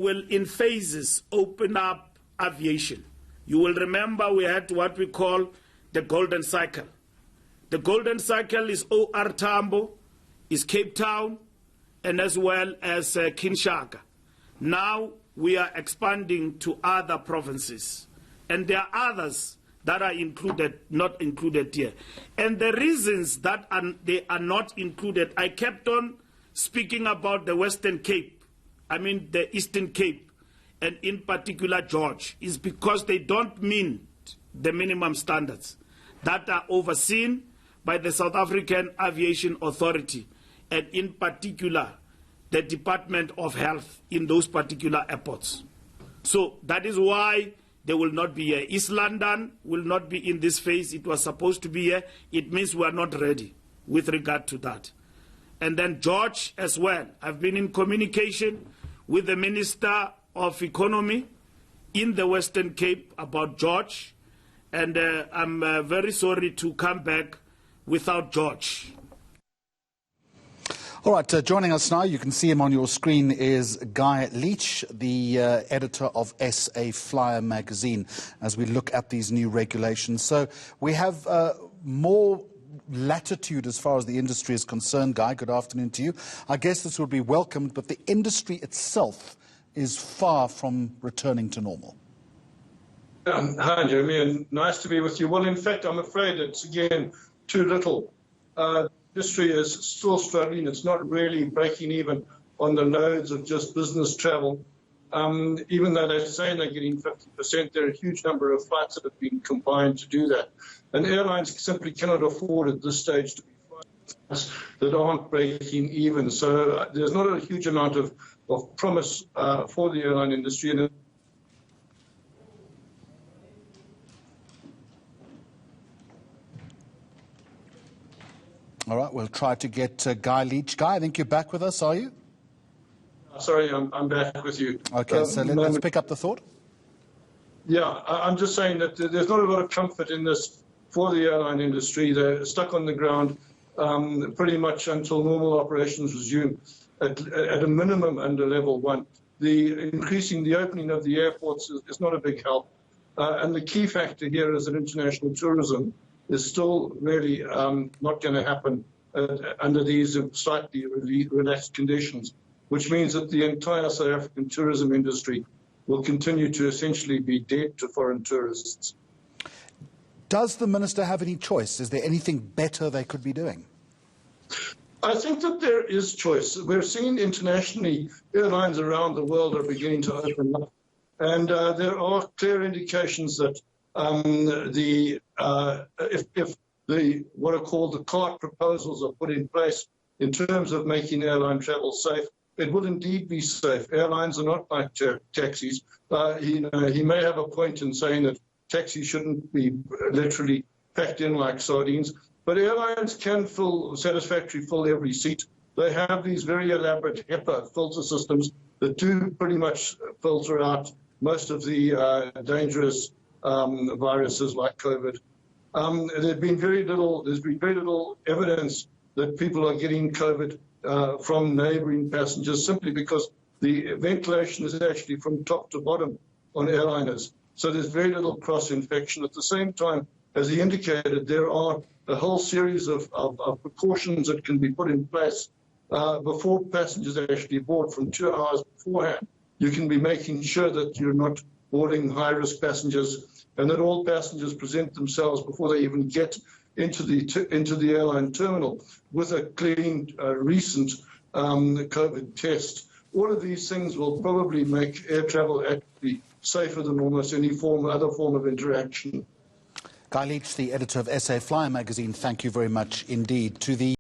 will in phases open up aviation. You will remember we had what we call the golden cycle. The golden cycle is OR Tambo, is Cape Town, and as well as Kinshasa. Now we are expanding to other provinces, and there are others that are included, not included here. And the reasons that they are not included, I kept on speaking about the Western Cape, the Eastern Cape, and in particular George, is because they don't meet the minimum standards that are overseen by the South African Aviation Authority, and in particular the Department of Health in those particular airports. So that is why they will not be here. East London will not be in this phase. It was supposed to be here. It means we are not ready with regard to that. And then George as well. I've been in communication with the Minister of Economy in the Western Cape about George, and I'm very sorry to come back without George. All right, joining us now, you can see him on your screen, is Guy Leitch, the editor of SA Flyer magazine, as we look at these new regulations. So we have more latitude as far as the industry is concerned. Guy, good afternoon to you. I guess this would be welcomed, but the industry itself is far from returning to normal. Hi, Jeremy, and nice to be with you. Well, in fact, I'm afraid it's, again, too little. Industry is still struggling. It's not really breaking even on the loads of just business travel. Even though they're saying they're getting 50%, there are a huge number of flights that have been combined to do that. And airlines simply cannot afford at this stage to be flying flights that aren't breaking even. So there's not a huge amount of promise for the airline industry. And all right, we'll try to get Guy Leitch. Guy, I think you're back with us, are you? Sorry, I'm back with you. Okay, so let's pick up the thought. Yeah, I'm just saying that there's not a lot of comfort in this for the airline industry. They're stuck on the ground pretty much until normal operations resume at a minimum under level 1. Increasing the opening of the airports is not a big help. And the key factor here is that international tourism is still really not going to happen under these slightly relaxed conditions, which means that the entire South African tourism industry will continue to essentially be dead to foreign tourists. Does the Minister have any choice? Is there anything better they could be doing? I think that there is choice. We're seeing internationally airlines around the world are beginning to open up. And there are clear indications that if what are called the CART proposals are put in place in terms of making airline travel safe, it will indeed be safe. Airlines are not like taxis. He may have a point in saying that taxis shouldn't be literally packed in like sardines, but airlines can satisfactorily fill every seat. They have these very elaborate HEPA filter systems that do pretty much filter out most of the dangerous viruses like COVID. There's been very little evidence that people are getting COVID from neighbouring passengers simply because the ventilation is actually from top to bottom on airliners. So there's very little cross-infection. At the same time, as he indicated, there are a whole series of precautions that can be put in place before passengers actually board. From 2 hours beforehand, you can be making sure that you're not boarding high-risk passengers and that all passengers present themselves before they even get into the airline terminal with a clean, recent COVID test. All of these things will probably make air travel actually safer than almost any other form of interaction. Guy Leitch, the editor of SA Flyer magazine, thank you very much indeed. To the